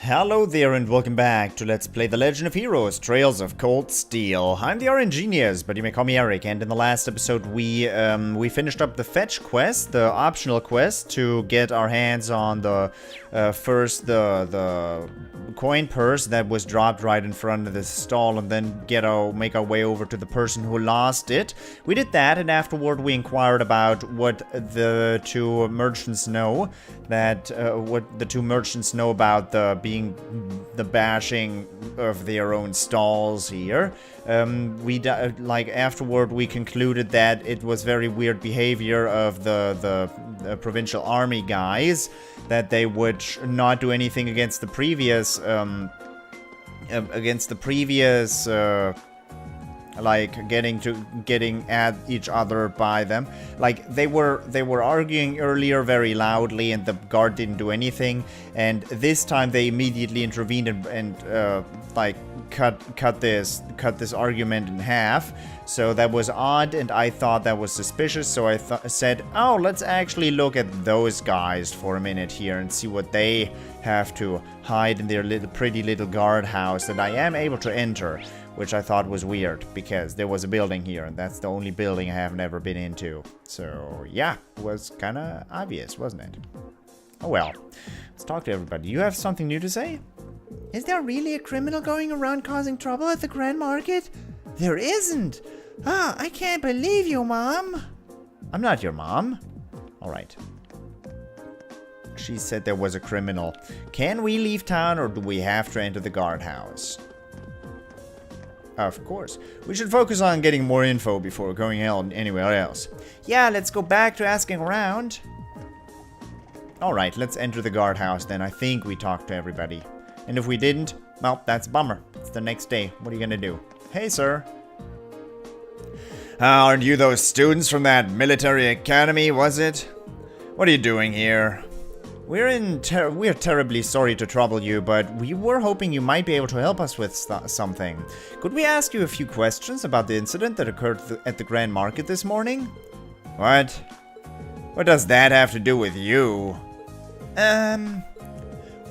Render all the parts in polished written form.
Hello there and welcome back to Let's Play The Legend of Heroes, Trails of Cold Steel. I'm the RNGenius, but you may call me Eric, and in the last episode we finished up the fetch quest, the optional quest, to get our hands on the the coin purse that was dropped right in front of the stall, and then make our way over to the person who lost it. We did that, and afterward we inquired about what the two merchants know, about the bashing of their own stalls here. Afterward we concluded that it was very weird behavior of the provincial army guys, that they would not do anything against the previous getting at each other by them. Like, they were arguing earlier very loudly and the guard didn't do anything, and this time they immediately intervened and cut this argument in half. So that was odd, and I thought that was suspicious, so I said, oh, let's actually look at those guys for a minute here and see what they have to hide in their pretty little guardhouse that I am able to enter, which I thought was weird, because there was a building here, and that's the only building I have never been into. So, yeah, it was kind of obvious, wasn't it? Oh well, let's talk to everybody. You have something new to say? Is there really a criminal going around causing trouble at the Grand Market? There isn't! Ah, I can't believe you, Mom! I'm not your mom. Alright. She said there was a criminal. Can we leave town, or do we have to enter the guardhouse? Of course. We should focus on getting more info before going anywhere else. Yeah, let's go back to asking around. Alright, let's enter the guardhouse then. I think we talked to everybody. And if we didn't, well, that's a bummer. It's the next day. What are you gonna do? Hey, sir. Aren't you those students from that military academy, was it? What are you doing here? We're terribly sorry to trouble you, but we were hoping you might be able to help us with something. Could we ask you a few questions about the incident that occurred at the Grand Market this morning? What? What does that have to do with you?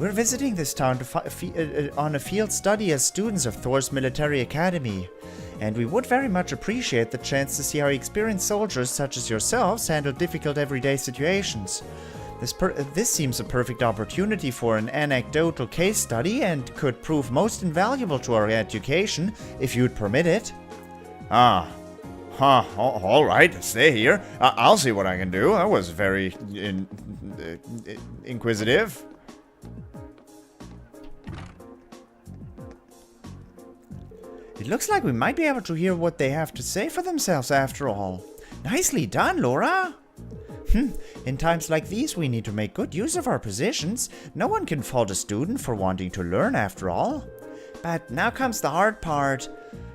We're visiting this town on a field study as students of Thors Military Academy, and we would very much appreciate the chance to see how experienced soldiers such as yourselves handle difficult everyday situations. This seems a perfect opportunity for an anecdotal case study and could prove most invaluable to our education, if you'd permit it. Alright, stay here. I'll see what I can do. I was very inquisitive. It looks like we might be able to hear what they have to say for themselves after all. Nicely done, Laura! In times like these, we need to make good use of our positions. No one can fault a student for wanting to learn after all. But now comes the hard part.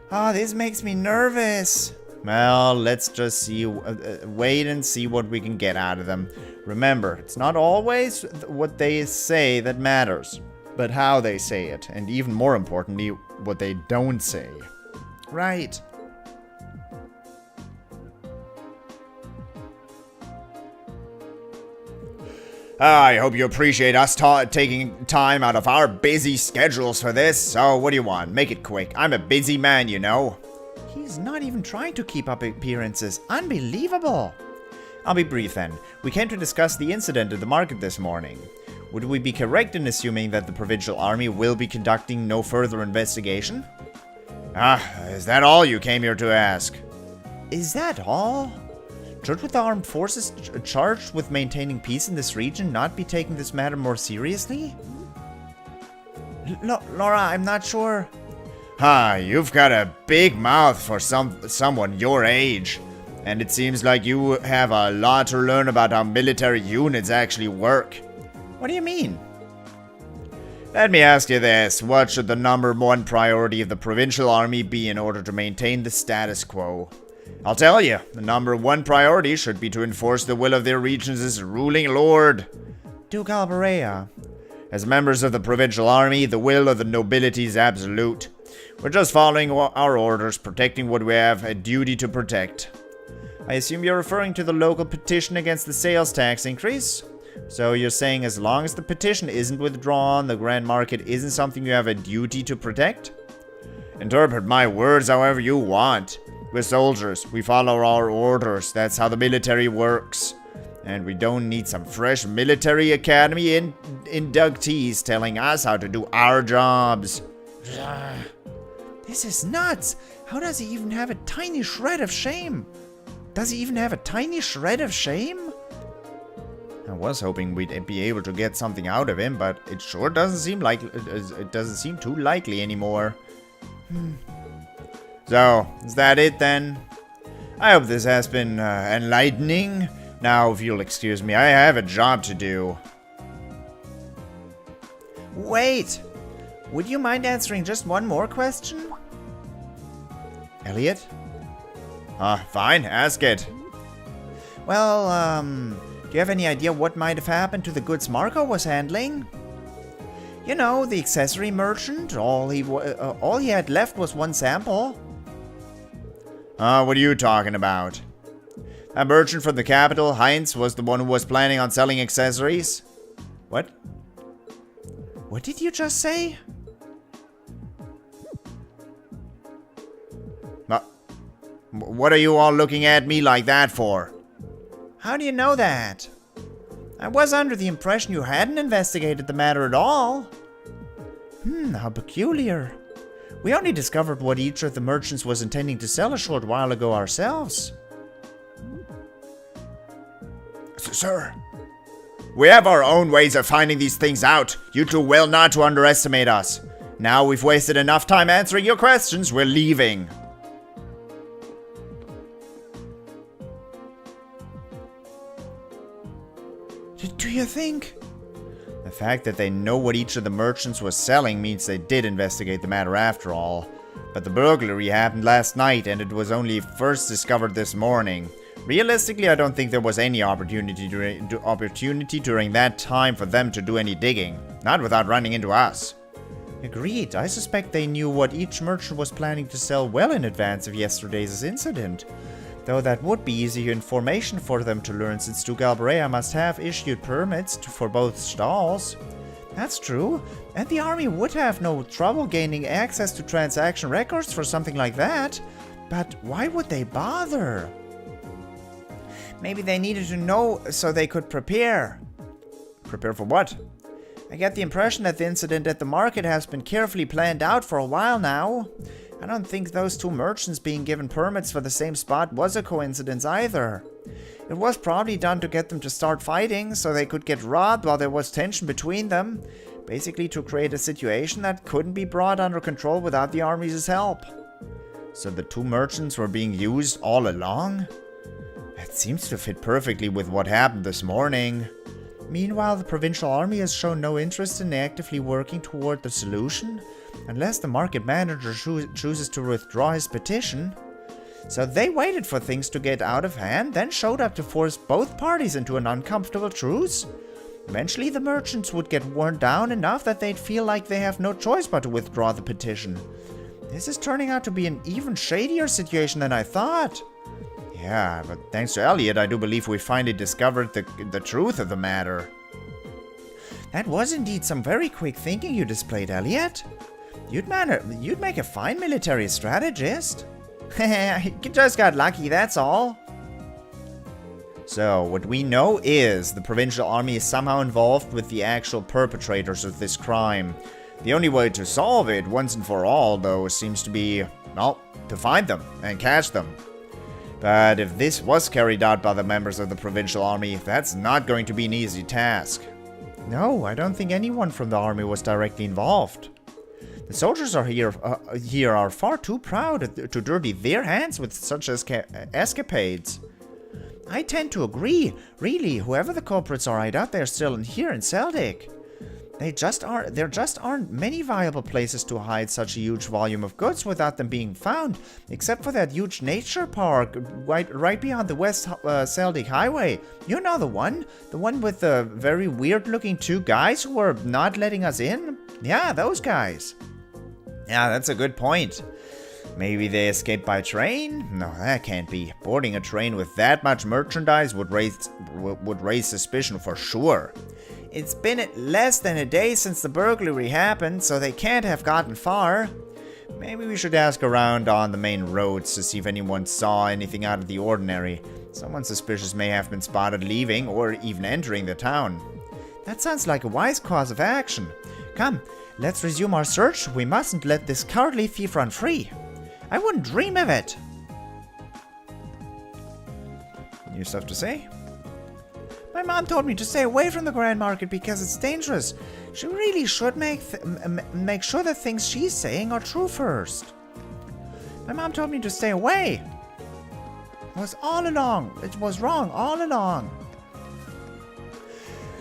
This makes me nervous. Well, let's just wait and see what we can get out of them. Remember, it's not always what they say that matters, but how they say it, and even more importantly, what they don't say. Right. I hope you appreciate us taking time out of our busy schedules for this. So, what do you want? Make it quick. I'm a busy man, you know. He's not even trying to keep up appearances. Unbelievable. I'll be brief then. We came to discuss the incident at the market this morning. Would we be correct in assuming that the provincial army will be conducting no further investigation? Is that all you came here to ask? Is that all? Should the armed forces charged with maintaining peace in this region not be taking this matter more seriously? Laura, I'm not sure. You've got a big mouth for someone your age. And it seems like you have a lot to learn about how military units actually work. What do you mean? Let me ask you this. What should the #1 priority of the provincial army be in order to maintain the status quo? I'll tell you, the #1 priority should be to enforce the will of their region's ruling lord, Duke Alberea. As members of the provincial army, the will of the nobility is absolute. We're just following our orders, protecting what we have a duty to protect. I assume you're referring to the local petition against the sales tax increase? So you're saying as long as the petition isn't withdrawn, the Grand Market isn't something you have a duty to protect? Interpret my words however you want. We're soldiers. We follow our orders. That's how the military works. And we don't need some fresh military academy inductees telling us how to do our jobs. This is nuts. How does he even have a tiny shred of shame? Does he even have a tiny shred of shame? I was hoping we'd be able to get something out of him, but it sure doesn't seem like it doesn't seem too likely anymore. So, is that it then? I hope this has been enlightening. Now, if you'll excuse me, I have a job to do. Wait! Would you mind answering just one more question? Elliot? Fine, ask it. Well, do you have any idea what might have happened to the goods Marco was handling? You know, the accessory merchant. All he had left was one sample. What are you talking about? That merchant from the capital, Heinz, was the one who was planning on selling accessories? What? What did you just say? What are you all looking at me like that for? How do you know that? I was under the impression you hadn't investigated the matter at all. How peculiar. We only discovered what each of the merchants was intending to sell a short while ago ourselves. Sir, we have our own ways of finding these things out. You do well not to underestimate us. Now we've wasted enough time answering your questions. We're leaving. Do you think? The fact that they know what each of the merchants was selling means they did investigate the matter after all. But the burglary happened last night and it was only first discovered this morning. Realistically, I don't think there was any opportunity during that time for them to do any digging. Not without running into us. Agreed. I suspect they knew what each merchant was planning to sell well in advance of yesterday's incident. Though that would be easy information for them to learn since Duke Albrea must have issued permits for both stalls. That's true, and the army would have no trouble gaining access to transaction records for something like that. But why would they bother? Maybe they needed to know so they could prepare. Prepare for what? I get the impression that the incident at the market has been carefully planned out for a while now. I don't think those two merchants being given permits for the same spot was a coincidence either. It was probably done to get them to start fighting so they could get robbed while there was tension between them. Basically to create a situation that couldn't be brought under control without the army's help. So the two merchants were being used all along? That seems to fit perfectly with what happened this morning. Meanwhile, the provincial army has shown no interest in actively working toward the solution. Unless the market manager chooses to withdraw his petition. So they waited for things to get out of hand, then showed up to force both parties into an uncomfortable truce. Eventually the merchants would get worn down enough that they'd feel like they have no choice but to withdraw the petition. This is turning out to be an even shadier situation than I thought. Yeah, but thanks to Elliot, I do believe we finally discovered the truth of the matter. That was indeed some very quick thinking you displayed, Elliot. You'd make a fine military strategist. You just got lucky, that's all. So, what we know is the provincial army is somehow involved with the actual perpetrators of this crime. The only way to solve it, once and for all, though, seems to be, well, to find them and catch them. But if this was carried out by the members of the provincial army, that's not going to be an easy task. No, I don't think anyone from the army was directly involved. The soldiers here are far too proud to dirty their hands with such escapades. I tend to agree. Really, whoever the culprits are, I doubt they're still here in Celtic. There just aren't many viable places to hide such a huge volume of goods without them being found, except for that huge nature park right beyond the West Celtic Highway. You know the one with the very weird-looking two guys who were not letting us in? Yeah, those guys. Yeah, that's a good point. Maybe they escaped by train? No, that can't be. Boarding a train with that much merchandise would raise suspicion for sure. It's been less than a day since the burglary happened, so they can't have gotten far. Maybe we should ask around on the main roads to see if anyone saw anything out of the ordinary. Someone suspicious may have been spotted leaving or even entering the town. That sounds like a wise course of action. Come, let's resume our search. We mustn't let this cowardly thief run free. I wouldn't dream of it. New stuff to say? My mom told me to stay away from the Grand Market because it's dangerous. She really should make sure the things she's saying are true first. My mom told me to stay away. It was wrong all along.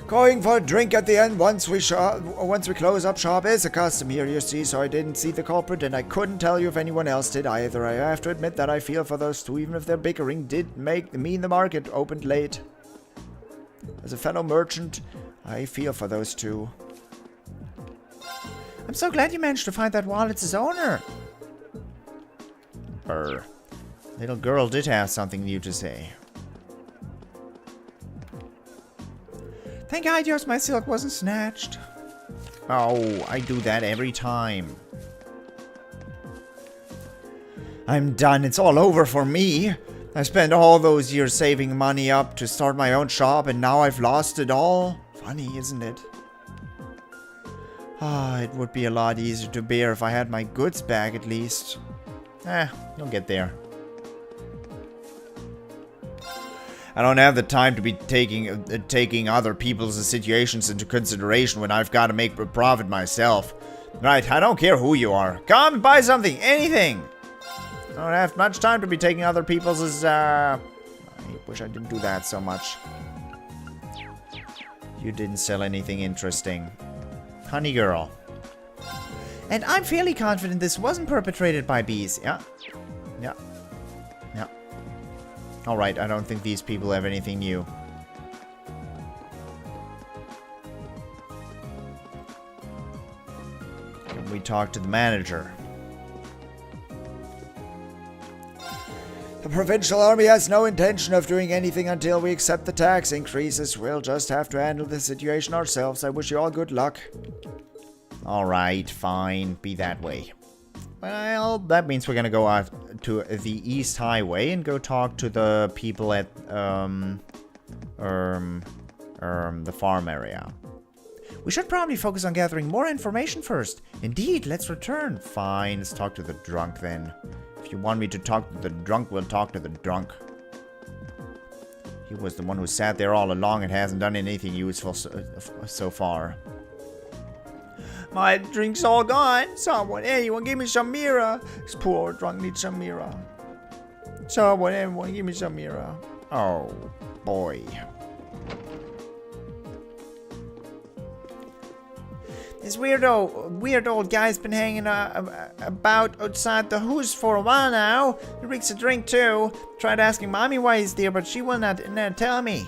Going for a drink at the end once we close up shop is a custom here, you see, so I didn't see the culprit and I couldn't tell you if anyone else did either. I have to admit that I feel for those two, even if their bickering did mean the market opened late. As a fellow merchant, I feel for those two. I'm so glad you managed to find that wallet's owner. Little girl did have something new to say. Thank God yours, my silk wasn't snatched. Oh, I do that every time. I'm done. It's all over for me. I spent all those years saving money up to start my own shop, and now I've lost it all. Funny, isn't it? It would be a lot easier to bear if I had my goods back at least. You'll get there. I don't have the time to be taking other people's situations into consideration when I've got to make a profit myself. Right, I don't care who you are. Come and buy something, anything. I don't have much time to be taking other people's, I wish I didn't do that so much. You didn't sell anything interesting. Honey girl. And I'm fairly confident this wasn't perpetrated by bees. Yeah. Alright, I don't think these people have anything new. Can we talk to the manager? The provincial army has no intention of doing anything until we accept the tax increases. We'll just have to handle the situation ourselves. I wish you all good luck. Alright, fine. Be that way. Well, that means we're gonna go out to the East Highway and go talk to the people at, the farm area. We should probably focus on gathering more information first. Indeed, let's return. Fine, let's talk to the drunk then. If you want me to talk to the drunk, we'll talk to the drunk. He was the one who sat there all along and hasn't done anything useful so far. My drink's all gone. Anyone give me some mirror. This poor drunk needs some mirror. Anyone give me some mirror. Oh, boy. This weird old guy's been hanging about outside the house for a while now. He reeks a drink too. Tried asking Mommy why he's there, but she will not tell me.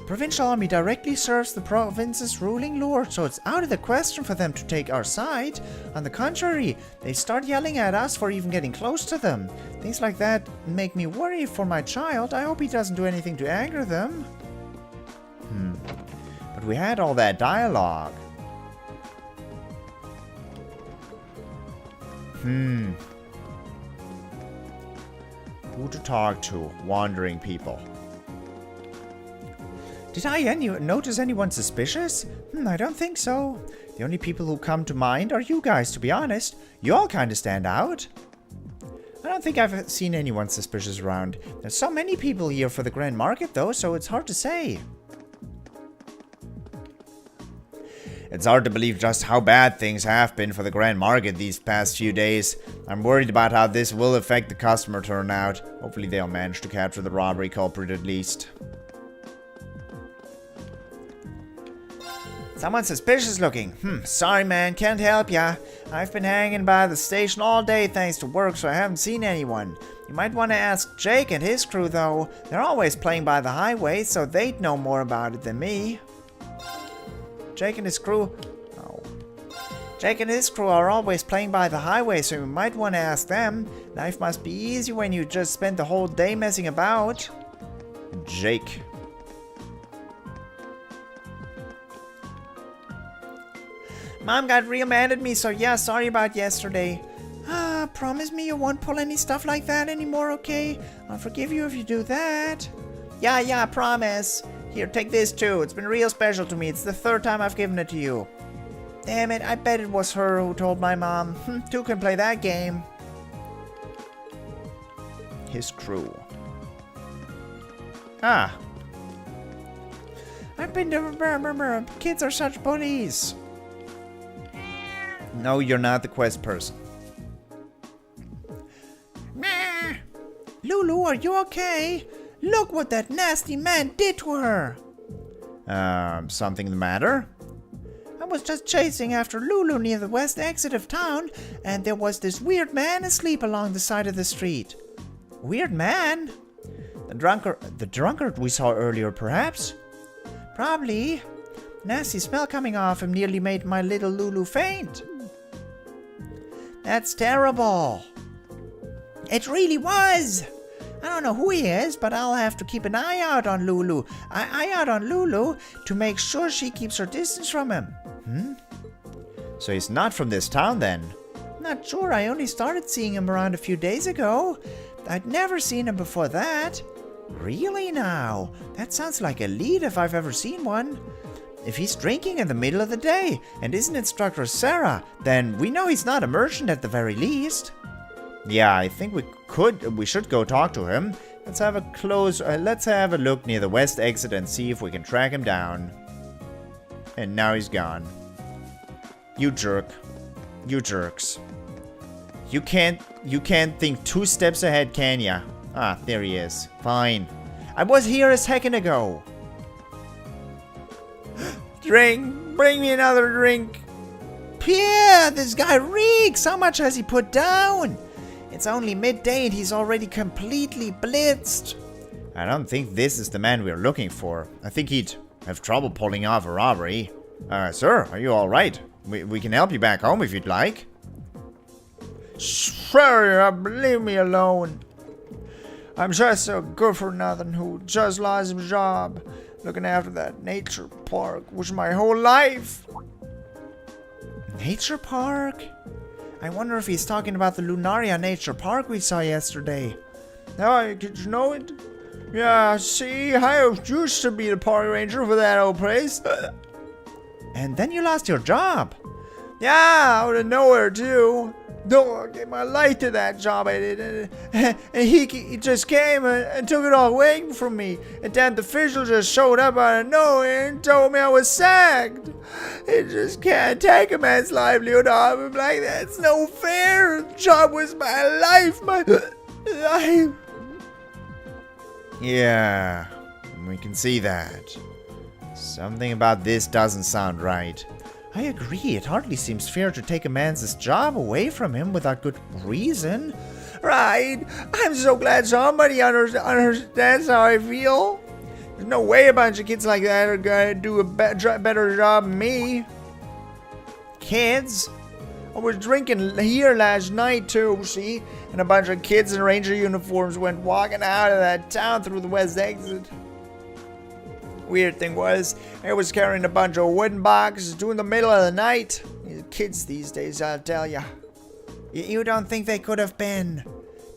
Provincial army directly serves the province's ruling lord, so it's out of the question for them to take our side. On the contrary, they start yelling at us for even getting close to them. Things like that make me worry for my child. I hope he doesn't do anything to anger them. But we had all that dialogue. Who to talk to? Wandering people. Did I notice anyone suspicious? I don't think so. The only people who come to mind are you guys, to be honest. You all kind of stand out. I don't think I've seen anyone suspicious around. There's so many people here for the Grand Market, though, so it's hard to say. It's hard to believe just how bad things have been for the Grand Market these past few days. I'm worried about how this will affect the customer turnout. Hopefully they'll manage to capture the robbery culprit at least. Someone suspicious looking. Sorry man, can't help ya. I've been hanging by the station all day thanks to work, so I haven't seen anyone. You might want to ask Jake and his crew though. They're always playing by the highway, so they'd know more about it than me. Jake and his crew? Oh. Jake and his crew are always playing by the highway, so you might want to ask them. Life must be easy when you just spend the whole day messing about. Jake. Mom got real mad at me, so yeah, sorry about yesterday. Promise me you won't pull any stuff like that anymore, okay? I'll forgive you if you do that. Yeah, promise. Here, take this too. It's been real special to me. It's the 3rd time I've given it to you. Damn it, I bet it was her who told my mom. Two can play that game. His crew. Ah. I've been to... Kids are such bullies. No, you're not the quest person. Lulu, are you okay? Look what that nasty man did to her. Something the matter? I was just chasing after Lulu near the west exit of town, and there was this weird man asleep along the side of the street. Weird man? The drunkard we saw earlier, perhaps? Probably. Nasty smell coming off him nearly made my little Lulu faint. That's terrible. It really was. I don't know who he is, but I'll have to keep an eye out on Lulu. To make sure she keeps her distance from him. So he's not from this town then? Not sure. I only started seeing him around a few days ago. I'd never seen him before that. Really now? That sounds like a lead if I've ever seen one. If he's drinking in the middle of the day and isn't Instructor Sarah, then we know he's not a merchant at the very least. Yeah, I think we should go talk to him. Let's have a look near the west exit and see if we can track him down. And now he's gone. You jerk. You jerks. You can't think 2 steps ahead, can ya? Ah, there he is. Fine. I was here a second ago. Drink! Bring me another drink! Pierre, this guy reeks! How much has he put down? It's only midday and he's already completely blitzed. I don't think this is the man we're looking for. I think he'd have trouble pulling off a robbery. Sir, are you alright? We can help you back home if you'd like. Sure, leave me alone. I'm just a good-for-nothing who just lost his job looking after that nature park, which my whole life. Nature park? I wonder if he's talking about the Lunaria Nature Park we saw yesterday. Oh, did you know it? Yeah, see, I used to be the park ranger for that old place. And then you lost your job. Yeah, out of nowhere too. No, I gave my life to that job I did, and he just came and took it all away from me. And then the official just showed up out of nowhere and told me I was sacked. It just can't take a man's livelihood off him like that. It's no fair. The job was my life, my life. Yeah, we can see that. Something about this doesn't sound right. I agree, it hardly seems fair to take a man's job away from him without good reason. Right, I'm so glad somebody understands how I feel. There's no way a bunch of kids like that are gonna do a better job than me. Kids? I was drinking here last night too, see? And a bunch of kids in ranger uniforms went walking out of that town through the west exit. Weird thing was, I was carrying a bunch of wooden boxes during the middle of the night. These kids these days, I'll tell ya. You don't think they could have been?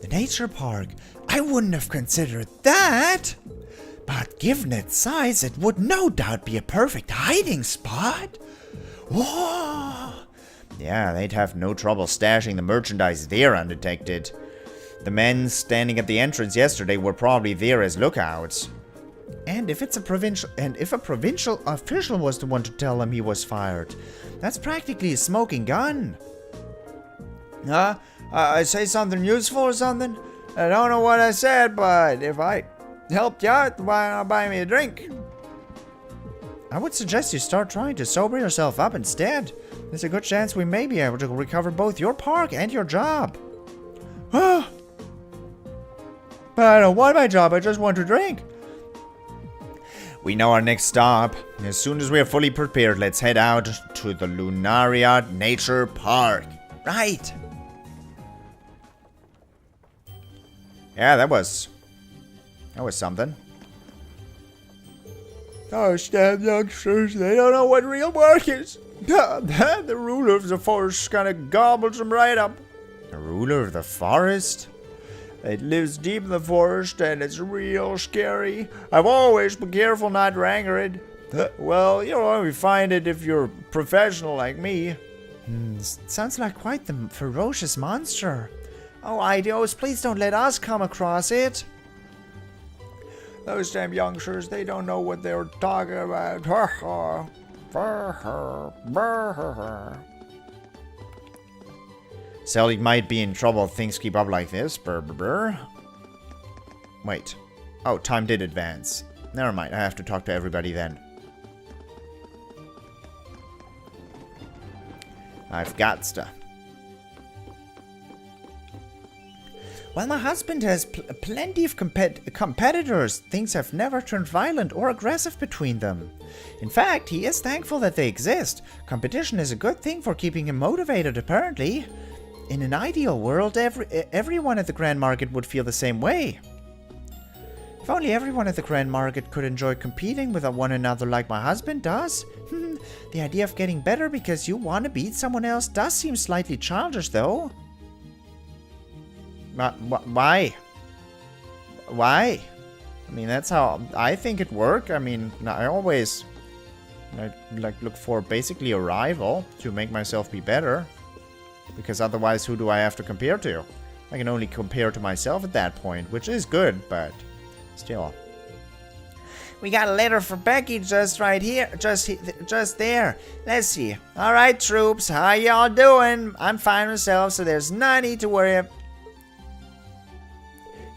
The nature park? I wouldn't have considered that. But given its size, it would no doubt be a perfect hiding spot. Whoa! Yeah, they'd have no trouble stashing the merchandise there undetected. The men standing at the entrance yesterday were probably there as lookouts. And if a provincial official was the one to tell him he was fired, that's practically a smoking gun. I say something useful or something? I don't know what I said, but if I helped you out, why not buy me a drink? I would suggest you start trying to sober yourself up instead. There's a good chance we may be able to recover both your park and your job. But I don't want my job, I just want to drink. We know our next stop. As soon as we are fully prepared, let's head out to the Lunaria Nature Park. Right. Yeah, that was something. Oh, damn youngsters, they don't know what real work is. The ruler of the forest kind of gobbles them right up. The ruler of the forest? It lives deep in the forest and it's real scary. I've always been careful not to anger it. Well, you'll only find it if you're professional like me. Sounds like quite the ferocious monster. Oh, Idios, please don't let us come across it. Those damn youngsters, they don't know what they're talking about. Sally might be in trouble if things keep up like this. Wait. Oh, time did advance. Never mind, I have to talk to everybody then. I've got to. While my husband has plenty of competitors, things have never turned violent or aggressive between them. In fact, he is thankful that they exist. Competition is a good thing for keeping him motivated, apparently. In an ideal world, everyone at the Grand Market would feel the same way. If only everyone at the Grand Market could enjoy competing with one another like my husband does. The idea of getting better because you want to beat someone else does seem slightly childish, though. Why? Why? I mean, that's how I think it works. I mean, I always look for basically a rival to make myself be better. Because otherwise, who do I have to compare to? I can only compare to myself at that point, which is good, but still. We got a letter for Becky just right here, just there. Let's see. All right, troops, how y'all doing? I'm fine myself, so there's no need to worry.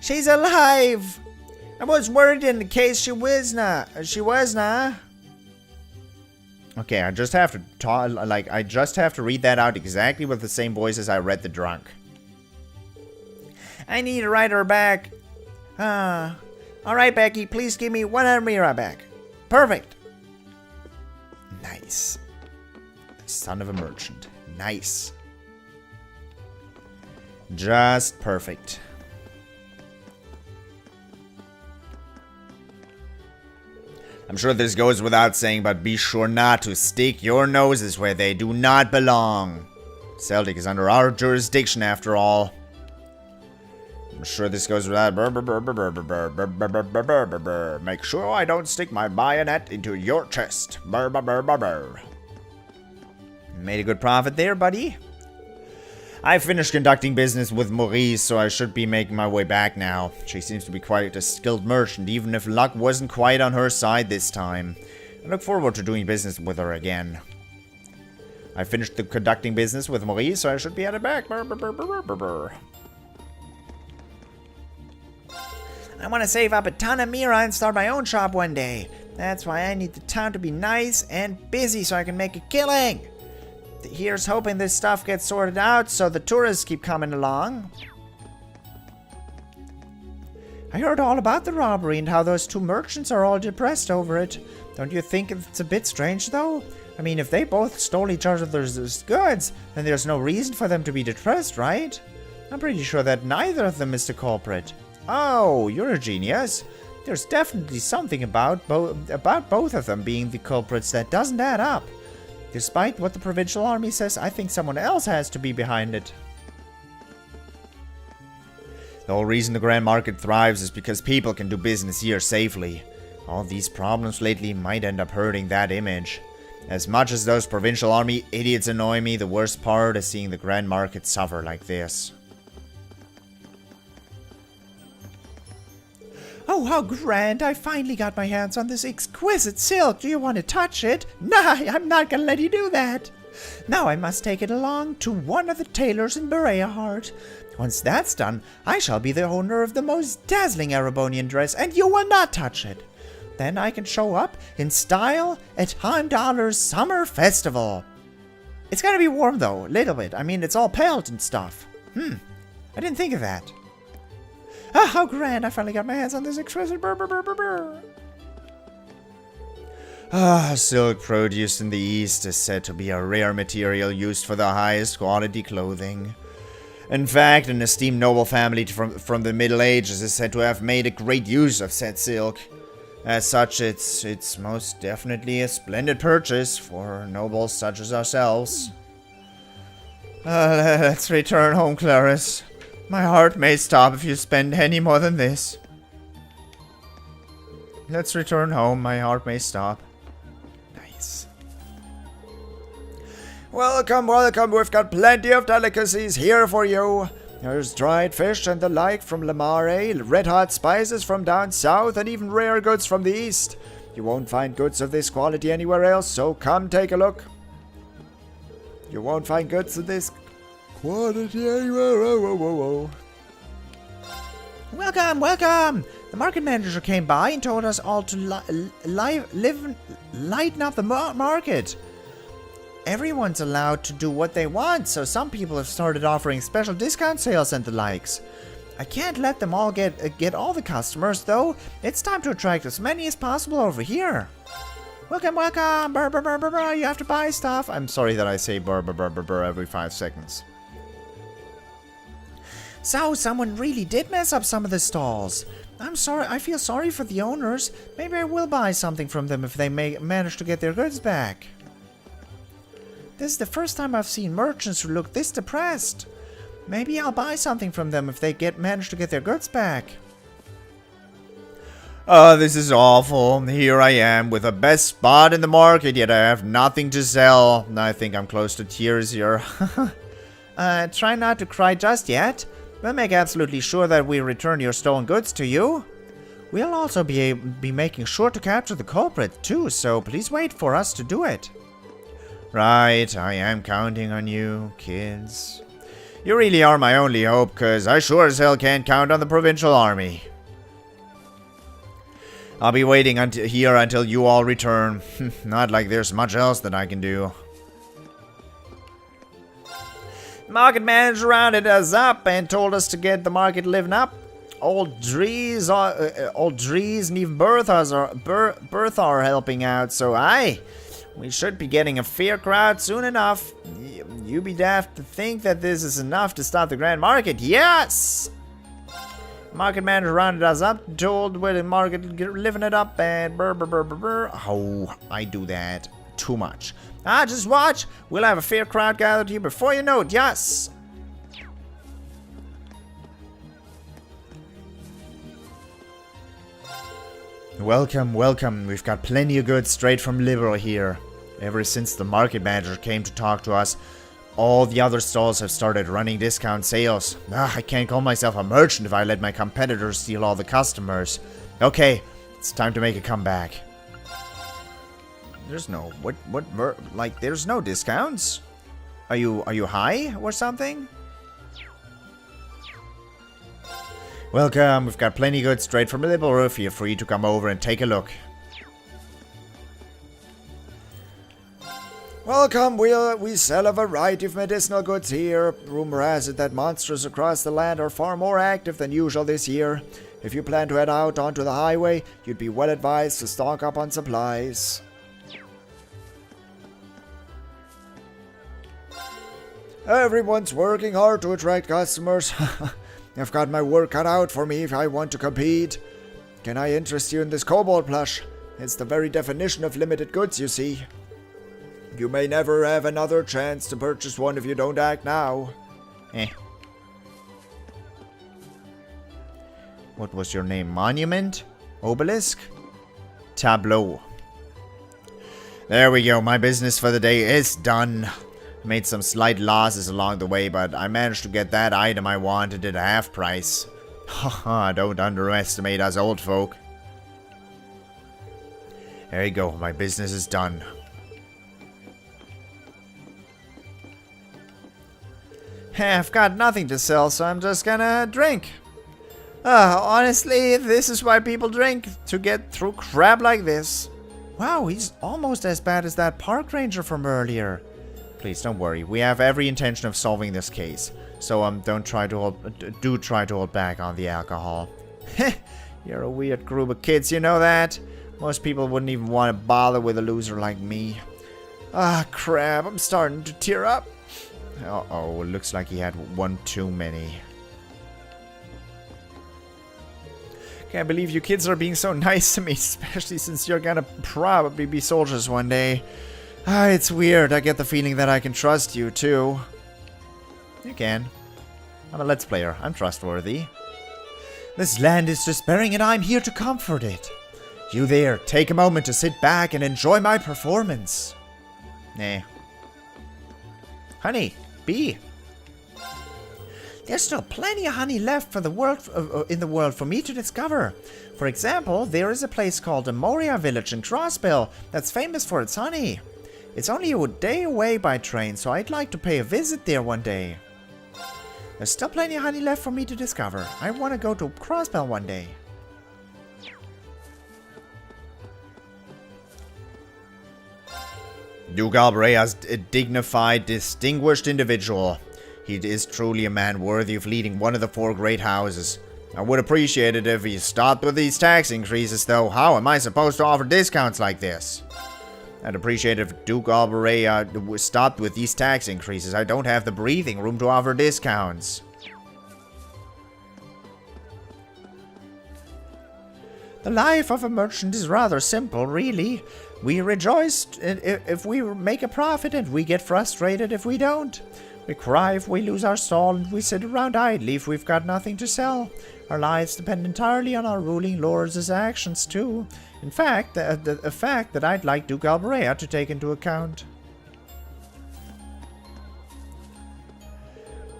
She's alive. I was worried in the case she was not. Okay, I just have to talk, I just have to read that out exactly with the same voice as I read the drunk. I need to write her back. Alright, Becky, please give me 100 Mira back. Perfect. Nice. Son of a merchant. Nice. Just perfect. I'm sure this goes without saying, but be sure not to stick your noses where they do not belong. Celtic is under our jurisdiction after all. I'm sure this goes without. Make sure I don't stick my bayonet into your chest. Made a good profit there, buddy. I finished conducting business with Maurice, so I should be making my way back now. She seems to be quite a skilled merchant, even if luck wasn't quite on her side this time. I look forward to doing business with her again. I finished the conducting business with Maurice, so I should be headed back. I want to save up a ton of Mira and start my own shop one day. That's why I need the town to be nice and busy so I can make a killing. Here's hoping this stuff gets sorted out so the tourists keep coming along. I heard all about the robbery and how those two merchants are all depressed over it. Don't you think it's a bit strange, though? I mean, if they both stole each other's goods, then there's no reason for them to be depressed, right? I'm pretty sure that neither of them is the culprit. Oh, you're a genius. There's definitely something about both of them being the culprits that doesn't add up. Despite what the provincial army says, I think someone else has to be behind it. The whole reason the Grand Market thrives is because people can do business here safely. All these problems lately might end up hurting that image. As much as those provincial army idiots annoy me, the worst part is seeing the Grand Market suffer like this. Oh, how grand! I finally got my hands on this exquisite silk. Do you want to touch it? Nah, I'm not gonna let you do that. Now I must take it along to one of the tailors in Bereahart. Once that's done, I shall be the owner of the most dazzling Erebonian dress, and you will not touch it. Then I can show up in style at Heimdaller's Summer Festival. It's gonna be warm though, a little bit. I mean, it's all pelt and stuff. I didn't think of that. Ah, how grand! I finally got my hands on this exquisite Silk produced in the East is said to be a rare material used for the highest quality clothing. In fact, an esteemed noble family from the Middle Ages is said to have made a great use of said silk. As such, it's most definitely a splendid purchase for nobles such as ourselves. Let's return home, Clarice. My heart may stop if you spend any more than this. Let's return home, my heart may stop. Nice. Welcome, welcome, we've got plenty of delicacies here for you. There's dried fish and the like from Lamare, red-hot spices from down south, and even rare goods from the east. You won't find goods of this quality anywhere else, so come take a look. You won't find goods of this quality anywhere. Welcome, welcome! The market manager came by and told us all to lighten up the market. Everyone's allowed to do what they want, so some people have started offering special discount sales and the likes. I can't let them all get all the customers, though. It's time to attract as many as possible over here. Welcome, welcome! Burr, burr, burr, burr, burr. You have to buy stuff. I'm sorry that I say burr, burr, burr, burr, burr every 5 seconds. So, someone really did mess up some of the stalls. I'm sorry, I feel sorry for the owners. Maybe I will buy something from them if they manage to get their goods back. This is the first time I've seen merchants who look this depressed. Maybe I'll buy something from them if they manage to get their goods back. Oh, this is awful. Here I am with the best spot in the market, yet I have nothing to sell. I think I'm close to tears here. Try not to cry just yet. We'll make absolutely sure that we return your stolen goods to you. We'll also be making sure to capture the culprit too, so please wait for us to do it. Right, I am counting on you, kids. You really are my only hope, cause I sure as hell can't count on the provincial army. I'll be waiting here until you all return. Not like there's much else that I can do. Market manager rounded us up and told us to get the market living up. Old Dries and even Bertha are helping out, so aye, we should be getting a fair crowd soon enough. You be daft to think that this is enough to stop the grand market. Yes! Market manager rounded us up, told where the market living it up, and burr. Oh, I do that too much. Just watch. We'll have a fair crowd gathered here before you know it. Yes! Welcome, welcome. We've got plenty of goods straight from Liberl here. Ever since the market manager came to talk to us, all the other stalls have started running discount sales. I can't call myself a merchant if I let my competitors steal all the customers. Okay, it's time to make a comeback. There's no there's no discounts. Are you high or something? Welcome, we've got plenty of goods straight from Liberl. Feel free to come over and take a look. Welcome, we sell a variety of medicinal goods here. Rumor has it that monsters across the land are far more active than usual this year. If you plan to head out onto the highway, you'd be well advised to stock up on supplies. Everyone's working hard to attract customers. I've got my work cut out for me if I want to compete. Can I interest you in this kobold plush? It's the very definition of limited goods, you see. You may never have another chance to purchase one if you don't act now. What was your name? Monument? Obelisk? Tableau. There we go. My business for the day is done. Made some slight losses along the way, but I managed to get that item I wanted at half price. Haha, don't underestimate us old folk. There you go. My business is done. I've got nothing to sell, so I'm just gonna drink. Honestly, this is why people drink, to get through crap like this. Wow, he's almost as bad as that park ranger from earlier. Please don't worry, we have every intention of solving this case. So do try to hold back on the alcohol. You're a weird group of kids, you know that? Most people wouldn't even want to bother with a loser like me. Ah, crap, I'm starting to tear up. Uh-oh, it looks like he had one too many. Can't believe you kids are being so nice to me, especially since you're gonna probably be soldiers one day. Ah, it's weird. I get the feeling that I can trust you, too. You can. I'm a Let's Player. I'm trustworthy. This land is despairing and I'm here to comfort it. You there, take a moment to sit back and enjoy my performance. Nah. Honey, bee. There's still plenty of honey left for the world in the world for me to discover. For example, there is a place called the Zemuria village in Crossbell that's famous for its honey. It's only a day away by train, so I'd like to pay a visit there one day. There's still plenty of honey left for me to discover. I want to go to Crossbell one day. Duke Alberea's a dignified, distinguished individual. He is truly a man worthy of leading one of the 4 great houses. I would appreciate it if he stopped with these tax increases, though. How am I supposed to offer discounts like this? I'd appreciate if Duke Alberea stopped with these tax increases. I don't have the breathing room to offer discounts. The life of a merchant is rather simple, really. We rejoice if we make a profit, and we get frustrated if we don't. We cry if we lose our stall, and we sit around idly if we've got nothing to sell. Our lives depend entirely on our ruling lords' actions, too. In fact, a fact that I'd like Duke Alberea to take into account.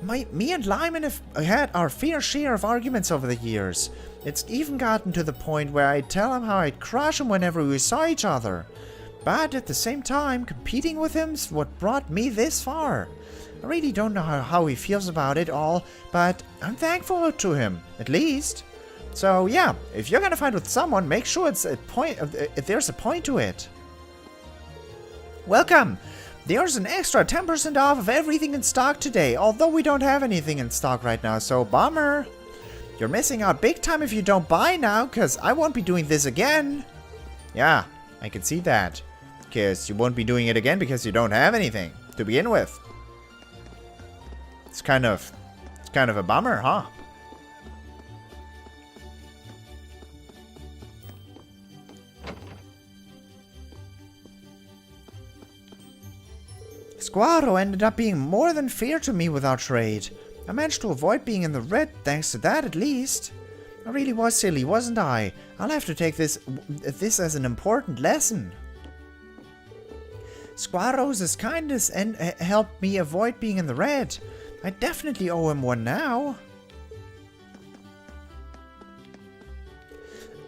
Me and Lyman have had our fair share of arguments over the years. It's even gotten to the point where I'd tell him how I'd crush him whenever we saw each other. But at the same time, competing with him's what brought me this far. I really don't know how he feels about it all, but I'm thankful to him, at least. So yeah, if you're gonna fight with someone, make sure there's a point to it. Welcome! There's an extra 10% off of everything in stock today, although we don't have anything in stock right now, so bummer. You're missing out big time if you don't buy now, because I won't be doing this again. Yeah, I can see that. Because you won't be doing it again because you don't have anything to begin with. It's kind of a bummer, huh? Squaro ended up being more than fair to me with our trade. I managed to avoid being in the red thanks to that, at least. I really was silly, wasn't I? I'll have to take this as an important lesson. Squaro's kindness and helped me avoid being in the red. I definitely owe him one now.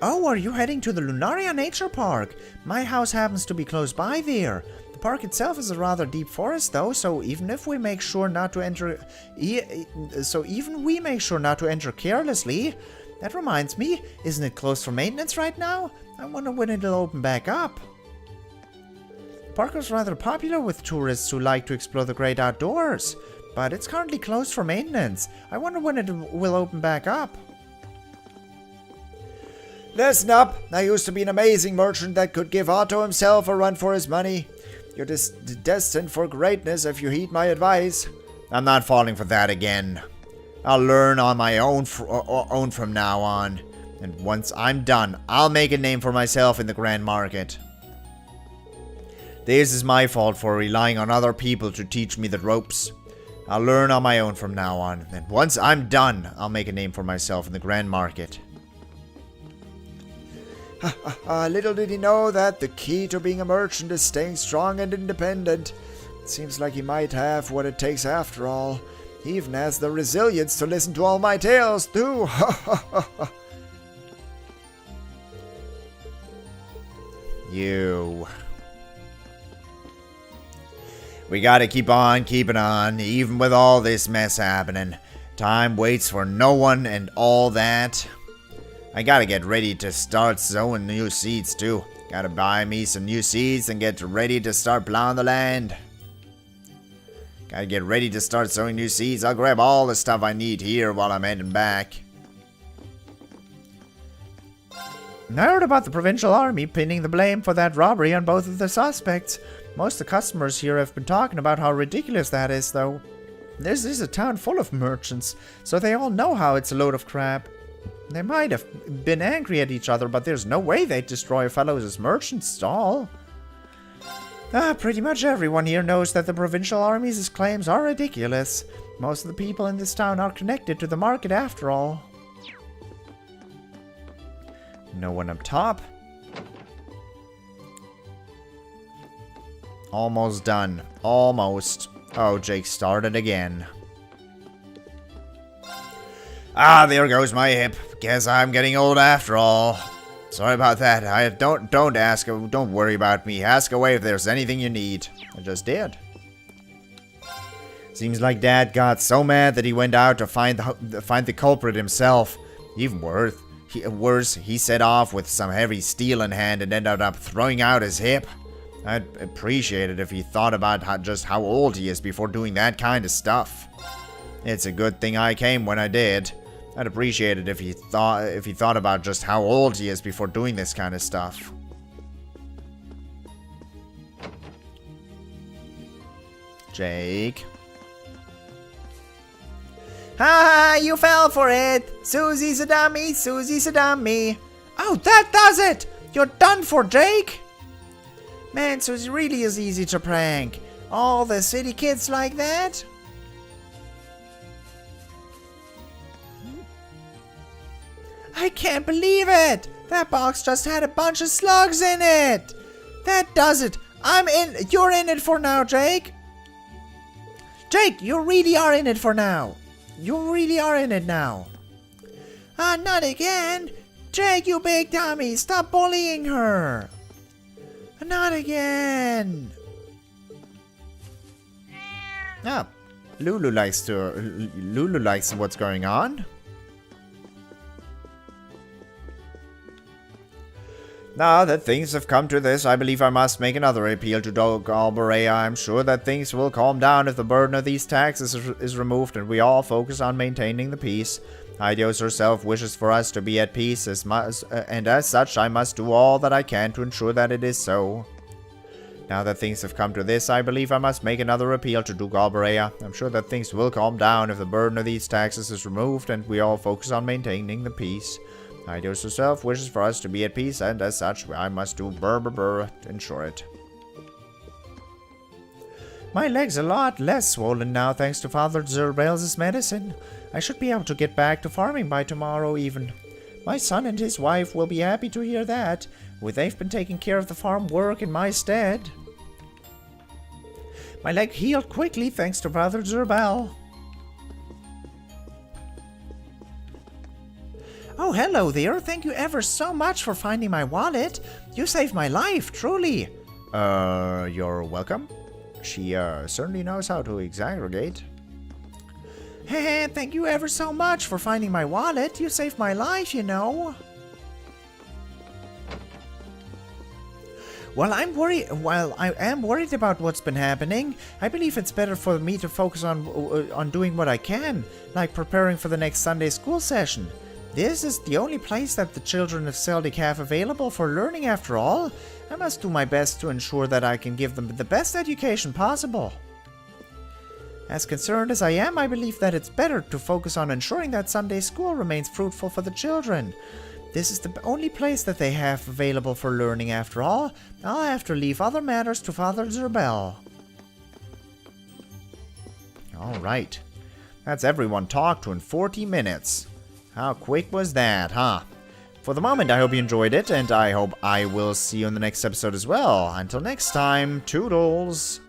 Oh, are you heading to the Lunaria Nature Park? My house happens to be close by there. The park itself is a rather deep forest, though, so even we make sure not to enter carelessly. That reminds me, isn't it closed for maintenance right now? I wonder when it'll open back up. The park is rather popular with tourists who like to explore the great outdoors, but it's currently closed for maintenance. I wonder when it will open back up. Listen up! I used to be an amazing merchant that could give Otto himself a run for his money. You're destined for greatness if you heed my advice. I'm not falling for that again. I'll learn on my own from now on. And once I'm done, I'll make a name for myself in the Grand Market. This is my fault for relying on other people to teach me the ropes. I'll learn on my own from now on. And once I'm done, I'll make a name for myself in the Grand Market. Little did he know that the key to being a merchant is staying strong and independent. It seems like he might have what it takes after all. He even has the resilience to listen to all my tales, too. You. We gotta keep on keeping on, even with all this mess happening. Time waits for no one and all that. I gotta get ready to start sowing new seeds too. Gotta buy me some new seeds and get ready to start plowing the land. Gotta get ready to start sowing new seeds. I'll grab all the stuff I need here while I'm heading back. I heard about the provincial army pinning the blame for that robbery on both of the suspects. Most of the customers here have been talking about how ridiculous that is, though. This is a town full of merchants, so they all know how it's a load of crap. They might have been angry at each other, but there's no way they'd destroy a fellow's merchant stall. Pretty much everyone here knows that the provincial army's claims are ridiculous. Most of the people in this town are connected to the market after all. No one up top. Almost done. Almost. Oh, Jake started again. There goes my hip. Guess I'm getting old after all. Sorry about that. Don't ask. Don't worry about me. Ask away if there's anything you need. I just did. Seems like Dad got so mad that he went out to find the culprit himself. Even worse, he set off with some heavy steel in hand and ended up throwing out his hip. I'd appreciate it if he thought about just how old he is before doing that kind of stuff. It's a good thing I came when I did. I'd appreciate it if he thought about just how old he is before doing this kind of stuff. Jake. Ha! You fell for it! Susie's a dummy! Susie's a dummy! Oh, that does it! You're done for, Jake! Man, Susie really is easy to prank. All the city kids like that? I can't believe it! That box just had a bunch of slugs in it! That does it! I'm in. You're in it for now, Jake! Jake, you really are in it for now! You really are in it now! Not again! Jake, you big dummy! Stop bullying her! Not again! Lulu likes what's going on. Now that things have come to this, I believe I must make another appeal to Galbarea. I'm sure that things will calm down if the burden of these taxes is removed and we all focus on maintaining the peace. Idios herself wishes for us to be at peace, and as such I must do all that I can to ensure that it is so. Now that things have come to this, I believe I must make another appeal to Galbarea. I'm sure that things will calm down if the burden of these taxes is removed and we all focus on maintaining the peace. Idios herself wishes for us to be at peace, and as such, I must do to ensure it. My leg's a lot less swollen now thanks to Father Zerbel's medicine. I should be able to get back to farming by tomorrow even. My son and his wife will be happy to hear that. They've been taking care of the farm work in my stead. My leg healed quickly thanks to Father Zerbel. Oh, hello there. Thank you ever so much for finding my wallet. You saved my life, truly. You're welcome. She, certainly knows how to exaggerate. Hey, thank you ever so much for finding my wallet. You saved my life, you know. While I am worried about what's been happening, I believe it's better for me to focus on doing what I can, like preparing for the next Sunday school session. This is the only place that the children of Celtic have available for learning after all. I must do my best to ensure that I can give them the best education possible. As concerned as I am, I believe that it's better to focus on ensuring that Sunday school remains fruitful for the children. This is the only place that they have available for learning after all. I'll have to leave other matters to Father Zerbel. Alright. That's everyone talked to in 40 minutes. How quick was that, huh? For the moment, I hope you enjoyed it, and I hope I will see you in the next episode as well. Until next time, toodles!